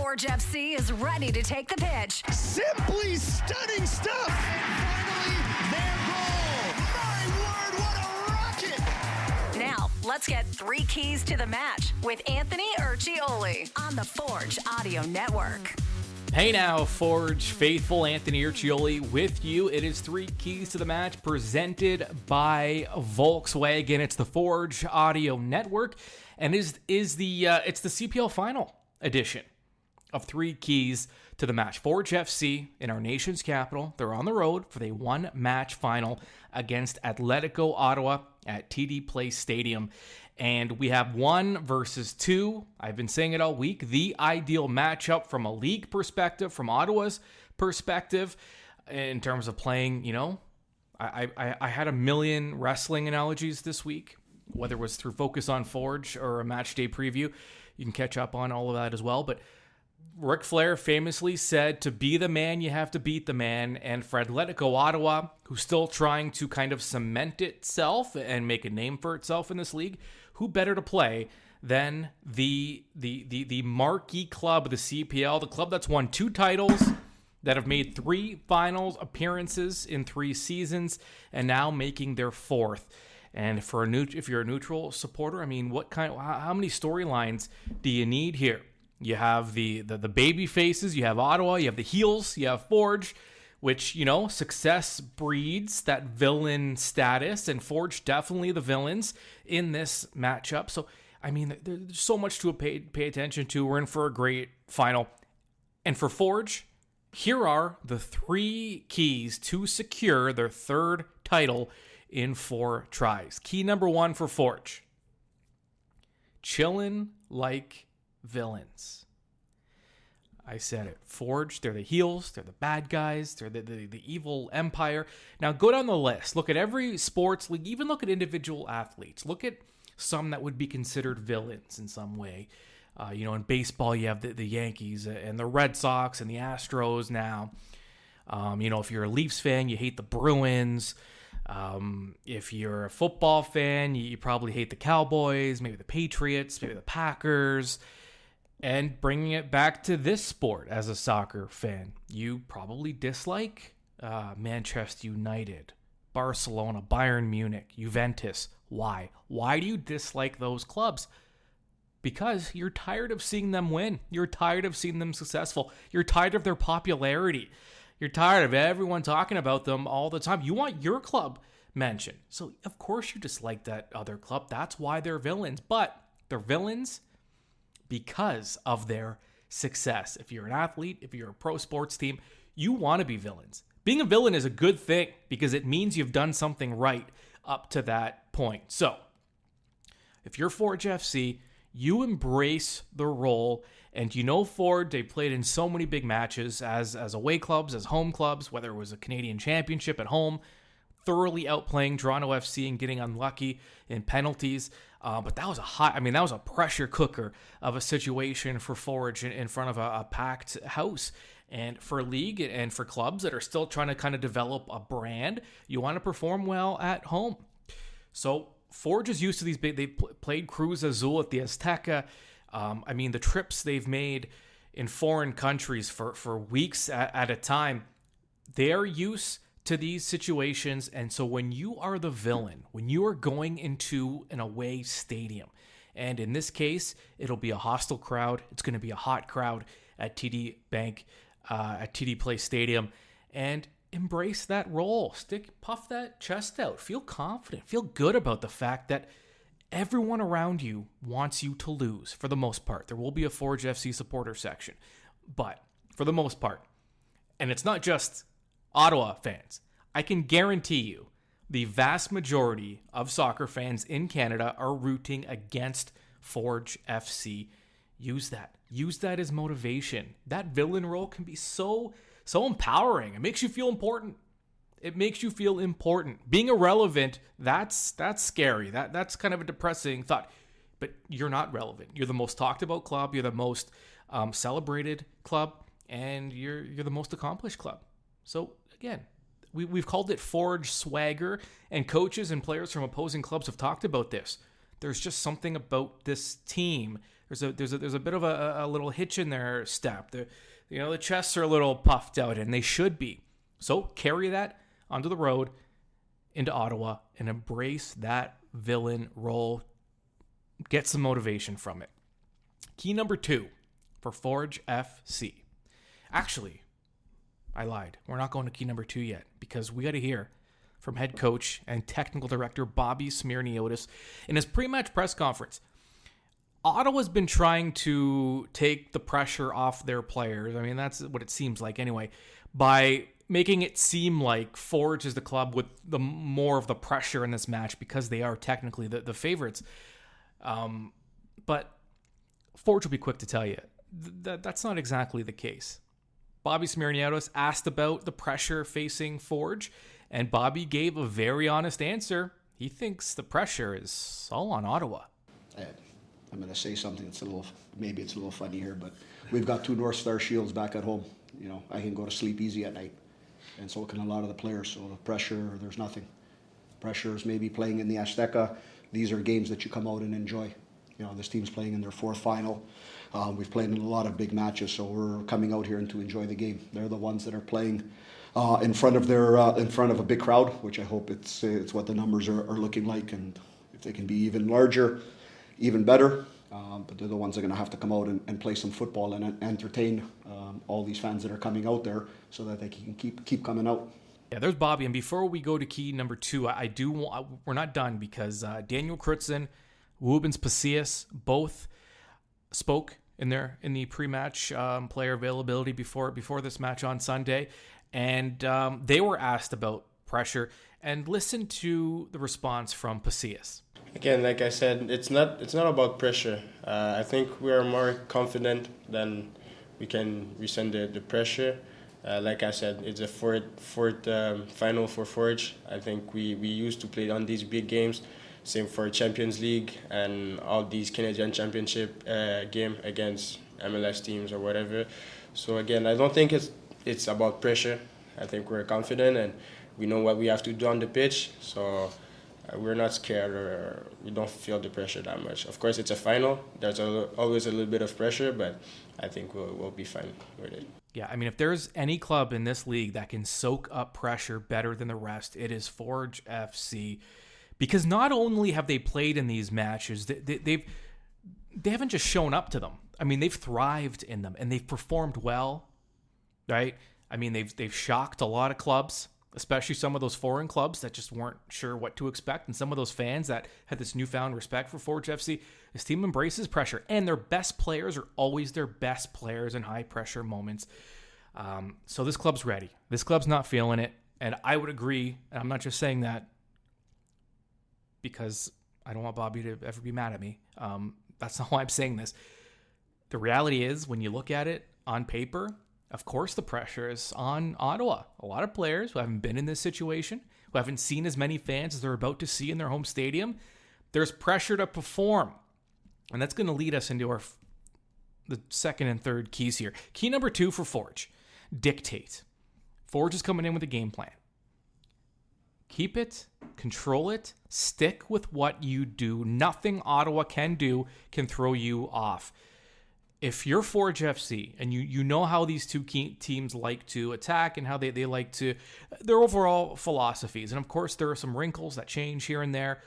Forge FC is ready to take the pitch. Simply stunning stuff. And finally, their goal. My word, what a rocket. Now, let's get 3 keys to the match with Anthony Urciuoli on the Forge Audio Network. Hey now, Forge faithful, Anthony Urciuoli with you. It is 3 keys to the match presented by Volkswagen. It's the Forge Audio Network, and it's the CPL Final edition of 3 keys to the match. Forge FC in our nation's capital. They're on the road for the 1-match final against Atletico Ottawa at TD Place Stadium. And we have 1 versus 2. I've been saying it all week. The ideal matchup from a league perspective, from Ottawa's perspective, in terms of playing, I had a million wrestling analogies this week, whether it was through Focus on Forge or a match day preview. You can catch up on all of that as well. But Ric Flair famously said, to be the man, you have to beat the man. And for Atletico Ottawa, who's still trying to kind of cement itself and make a name for itself in this league, who better to play than the marquee club of the CPL, the club that's won 2 titles, that have made 3 finals appearances in 3 seasons, and now making their 4th. And if you're a neutral supporter, I mean, how many storylines do you need here? You have the baby faces, you have Ottawa, you have the heels, you have Forge, which, success breeds that villain status, and Forge definitely the villains in this matchup. So, I mean, there's so much to pay attention to. We're in for a great final. And for Forge, here are the 3 keys to secure their 3rd title in 4 tries. Key number 1 for Forge: chillin' like villains. I said it. Forge, they're the heels, they're the bad guys, they're the evil empire. Now go down the list. Look at every sports league, even look at individual athletes. Look at some that would be considered villains in some way. In baseball, you have the Yankees and the Red Sox and the Astros now. If you're a Leafs fan, you hate the Bruins. If you're a football fan, you probably hate the Cowboys, maybe the Patriots, maybe the Packers. And bringing it back to this sport as a soccer fan, you probably dislike Manchester United, Barcelona, Bayern Munich, Juventus. Why? Why do you dislike those clubs? Because you're tired of seeing them win. You're tired of seeing them successful. You're tired of their popularity. You're tired of everyone talking about them all the time. You want your club mentioned. So, of course, you dislike that other club. That's why they're villains. But they're villains because of their success. If you're an athlete, if you're a pro sports team, you want to be villains. Being a villain is a good thing because it means you've done something right up to that point. So, if you're Forge FC, you embrace the role. And Forge, they played in so many big matches as away clubs, as home clubs, whether it was a Canadian Championship at home, thoroughly outplaying Toronto FC and getting unlucky in penalties. But that was that was a pressure cooker of a situation for Forge in front of a packed house. And for a league and for clubs that are still trying to kind of develop a brand, you want to perform well at home. So Forge is used to these big. They played Cruz Azul at the Azteca. The trips they've made in foreign countries for weeks at a time, they're used to these situations. And so when you are the villain, when you are going into an away stadium, and in this case, it'll be a hostile crowd. It's going to be a hot crowd at TD Place Stadium, and embrace that role. Puff that chest out. Feel confident. Feel good about the fact that everyone around you wants you to lose for the most part. There will be a Forge FC supporter section, but for the most part, and it's not just Ottawa fans, I can guarantee you the vast majority of soccer fans in Canada are rooting against Forge FC. Use that. Use that as motivation. That villain role can be so empowering. It makes you feel important. It makes you feel important. Being irrelevant, that's scary. That's kind of a depressing thought. But you're not relevant. You're the most talked about club. You're the most celebrated club, and you're the most accomplished club. So again, we've called it Forge swagger, and coaches and players from opposing clubs have talked about this. There's just something about this team. There's a bit of a little hitch in their step. The chests are a little puffed out, and they should be. So carry that onto the road into Ottawa and embrace that villain role. Get some motivation from it. Key number 2 for Forge FC. Actually, I lied. We're not going to key number 2 yet because we got to hear from head coach and technical director Bobby Smyrniotis in his pre-match press conference. Ottawa's been trying to take the pressure off their players. I mean, that's what it seems like anyway, by making it seem like Forge is the club with the more of the pressure in this match because they are technically the favorites. But Forge will be quick to tell you that's not exactly the case. Bobby Smyrniotis asked about the pressure facing Forge, and Bobby gave a very honest answer. He thinks the pressure is all on Ottawa. I'm going to say something that's maybe it's a little funny here, but we've got 2 North Star Shields back at home. I can go to sleep easy at night, and so can a lot of the players. So the pressure, there's nothing. Pressure is maybe playing in the Azteca. These are games that you come out and enjoy. This team's playing in their 4th final. We've played in a lot of big matches, so we're coming out here and to enjoy the game. They're the ones that are playing in front of a big crowd, which I hope it's what the numbers are looking like, and if they can be even larger, even better. But they're the ones that are going to have to come out and play some football and entertain all these fans that are coming out there, so that they can keep coming out. Yeah, there's Bobby. And before we go to key number 2, we're not done because Daniel Crutzen, Woobens Pacius both spoke in the pre-match player availability before this match on Sunday, and they were asked about pressure. And listen to the response from Pacius. Again, like I said, it's not about pressure. I think we are more confident than we can resend the pressure. Like I said, it's a fourth final for Forge. I think we used to play on these big games. Same for Champions League and all these Canadian Championship game against MLS teams or whatever. So again, I don't think it's about pressure. I think we're confident and we know what we have to do on the pitch. So we're not scared or we don't feel the pressure that much. Of course, it's a final. There's always a little bit of pressure, but I think we'll be fine with it. Yeah, I mean, if there's any club in this league that can soak up pressure better than the rest, it is Forge FC. Because not only have they played in these matches, they haven't just shown up to them. I mean, they've thrived in them and they've performed well, right? I mean, they've shocked a lot of clubs, especially some of those foreign clubs that just weren't sure what to expect, and some of those fans that had this newfound respect for Forge FC. This team embraces pressure, and their best players are always their best players in high-pressure moments. So this club's ready. This club's not feeling it, and I would agree, and I'm not just saying that because I don't want Bobby to ever be mad at me. That's not why I'm saying this. The reality is, when you look at it on paper, of course the pressure is on Ottawa. A lot of players who haven't been in this situation, who haven't seen as many fans as they're about to see in their home stadium, there's pressure to perform. And that's going to lead us into the second and third keys here. Key number 2 for Forge, dictate. Forge is coming in with a game plan. Keep it, control it, stick with what you do. Nothing Ottawa can do can throw you off. If you're Forge FC and you know how these two teams like to attack and how they like to, their overall philosophies. And of course, there are some wrinkles that change here and there.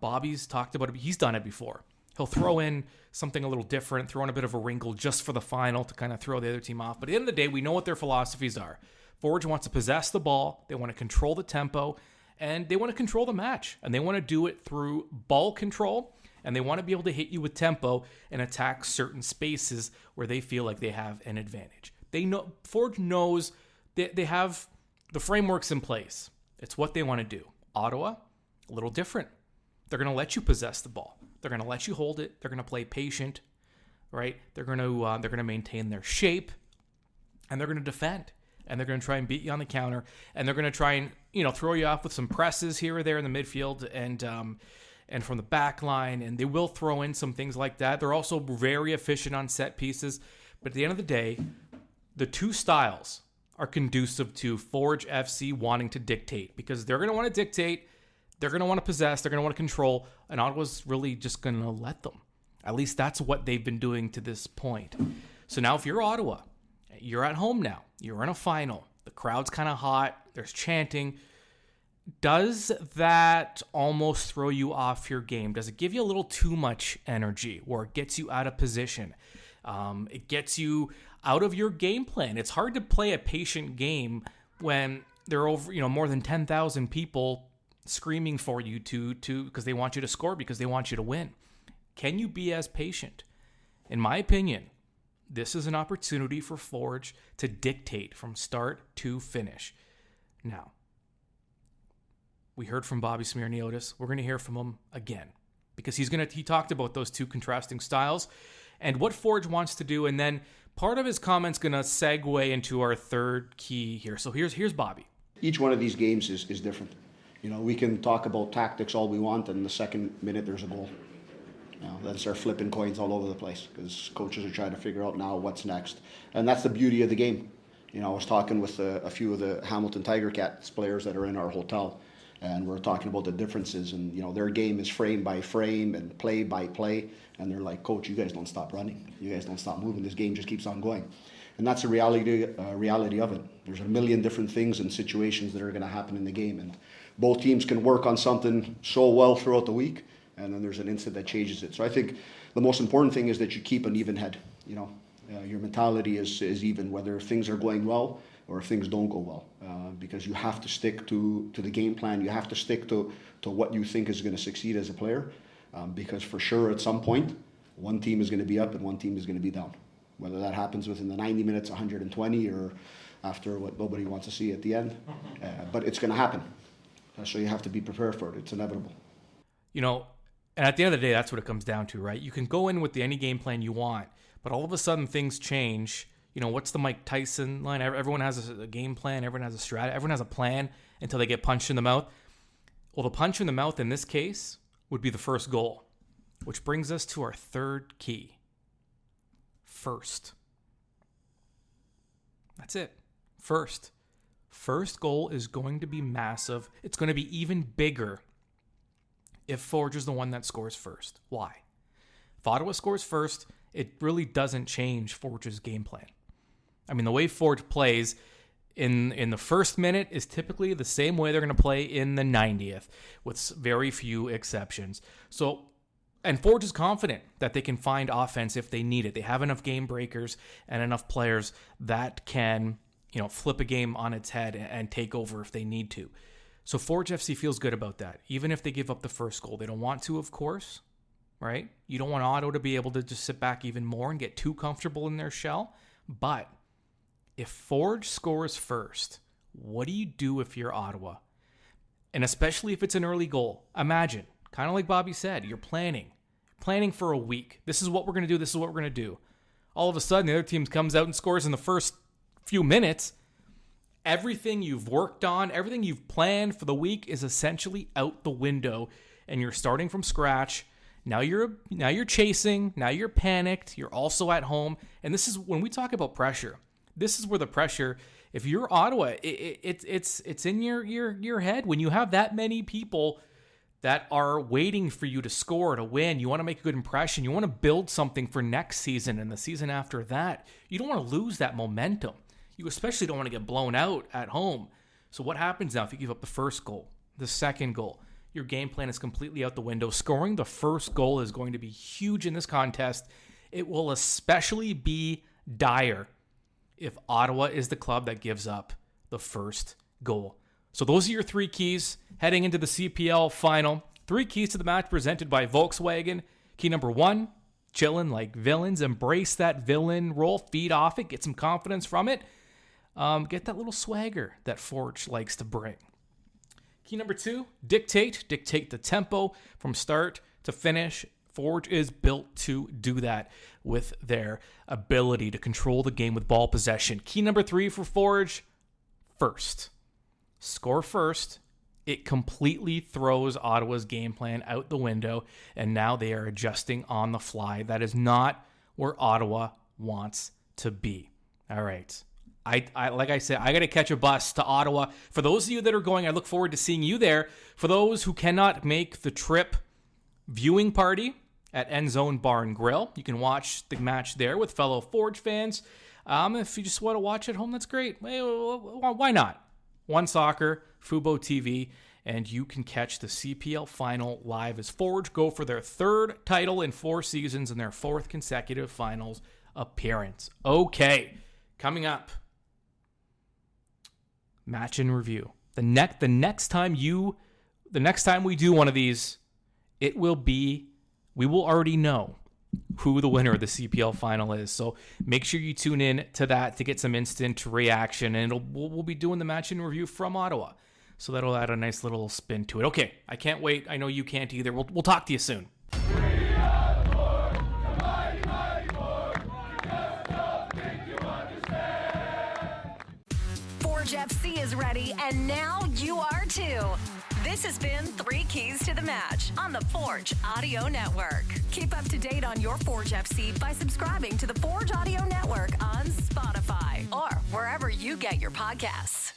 Bobby's talked about it. He's done it before. He'll throw in something a little different, throw in a bit of a wrinkle just for the final to kind of throw the other team off. But at the end of the day, we know what their philosophies are. Forge wants to possess the ball. They want to control the tempo. And they want to control the match, and they want to do it through ball control, and they want to be able to hit you with tempo and attack certain spaces where they feel like they have an advantage. Forge knows that they have the frameworks in place. It's what they want to do. Ottawa, a little different. They're going to let you possess the ball. They're going to let you hold it. They're going to play patient, right? They're going to maintain their shape, and they're going to defend. And they're going to try and beat you on the counter, and they're going to try and throw you off with some presses here or there in the midfield and from the back line, and they will throw in some things like that. They're also very efficient on set pieces, but at the end of the day, the two styles are conducive to Forge FC wanting to dictate, because they're going to want to dictate, they're going to want to possess, they're going to want to control, and Ottawa's really just going to let them. At least that's what they've been doing to this point. So now if you're Ottawa, you're at home now. You're in a final. The crowd's kind of hot. There's chanting. Does that almost throw you off your game? Does it give you a little too much energy, or it gets you out of position? It gets you out of your game plan. It's hard to play a patient game when there are over, more than 10,000 people screaming for you to because they want you to score, because they want you to win. Can you be as patient? In my opinion, this is an opportunity for Forge to dictate from start to finish. Now, we heard from Bobby Smyrniotis. We're going to hear from him again, because he talked about those two contrasting styles and what Forge wants to do. And then part of his comment's going to segue into our third key here. So here's Bobby. Each one of these games is different. We can talk about tactics all we want, and the second minute there's a goal. Then start flipping coins all over the place, because coaches are trying to figure out now what's next. And that's the beauty of the game. I was talking with a few of the Hamilton Tiger Cats players that are in our hotel, and we're talking about the differences. And their game is frame by frame and play by play. And they're like, "Coach, you guys don't stop running. You guys don't stop moving. This game just keeps on going." And that's the reality of it. There's a million different things and situations that are going to happen in the game, and both teams can work on something so well throughout the week, and then there's an instant that changes it. So I think the most important thing is that you keep an even head. Your mentality is even, whether things are going well or if things don't go well, because you have to stick to the game plan. You have to stick to what you think is going to succeed as a player, because for sure at some point one team is going to be up and one team is going to be down. Whether that happens within the 90 minutes, 120, or after what nobody wants to see at the end, but it's going to happen. So you have to be prepared for it. It's inevitable. And at the end of the day, that's what it comes down to, right? You can go in with any game plan you want, but all of a sudden things change. What's the Mike Tyson line? Everyone has a game plan. Everyone has a strategy. Everyone has a plan until they get punched in the mouth. Well, the punch in the mouth in this case would be the first goal, which brings us to our third key. First. That's it. First. First goal is going to be massive. It's going to be even bigger if Forge is the one that scores first. Why? If Ottawa scores first, it really doesn't change Forge's game plan. I mean, the way Forge plays in the first minute is typically the same way they're going to play in the 90th, with very few exceptions. And Forge is confident that they can find offense if they need it. They have enough game breakers and enough players that can, flip a game on its head and take over if they need to. So Forge FC feels good about that. Even if they give up the first goal, they don't want to, of course, right? You don't want Otto to be able to just sit back even more and get too comfortable in their shell. But if Forge scores first, what do you do if you're Ottawa? And especially if it's an early goal. Imagine, kind of like Bobby said, you're planning for a week. This is what we're going to do. This is what we're going to do. All of a sudden, the other team comes out and scores in the first few minutes. Everything you've worked on, everything you've planned for the week is essentially out the window, and you're starting from scratch. Now you're chasing. Now you're panicked. You're also at home, and this is when we talk about pressure. This is where the pressure. If you're Ottawa, it's in your head when you have that many people that are waiting for you to score, to win. You want to make a good impression. You want to build something for next season and the season after that. You don't want to lose that momentum. You especially don't want to get blown out at home. So what happens now if you give up the first goal, the second goal? Your game plan is completely out the window. Scoring the first goal is going to be huge in this contest. It will especially be dire if Ottawa is the club that gives up the first goal. So those are your three keys heading into the CPL Final. 3 keys to the match presented by Volkswagen. Key number 1, chillin' like villains. Embrace that villain role. Feed off it. Get some confidence from it. Get that little swagger that Forge likes to bring. Key number 2, dictate. Dictate the tempo from start to finish. Forge is built to do that with their ability to control the game with ball possession. Key number 3 for Forge, first. Score first. It completely throws Ottawa's game plan out the window, and now they are adjusting on the fly. That is not where Ottawa wants to be. All right. I like I said, I got to catch a bus to Ottawa. For those of you that are going, I look forward to seeing you there. For those who cannot make the trip, viewing party at End Zone Bar and Grill. You can watch the match there with fellow Forge fans. If you just want to watch at home, that's great. Why not? One Soccer, Fubo TV, and you can catch the CPL Final live as Forge go for their third title in 4 seasons and their 4th consecutive finals appearance. Okay, coming up, match in review. The next time we do one of these, we will already know who the winner of the CPL Final is. So make sure you tune in to that to get some instant reaction, and we'll be doing the match in review from Ottawa. So that'll add a nice little spin to it. Okay, I can't wait. I know you can't either. We'll talk to you soon. Forge FC is ready, and now you are too. This has been 3 Keys to the Match on the Forge Audio Network. Keep up to date on your Forge FC by subscribing to the Forge Audio Network on Spotify or wherever you get your podcasts.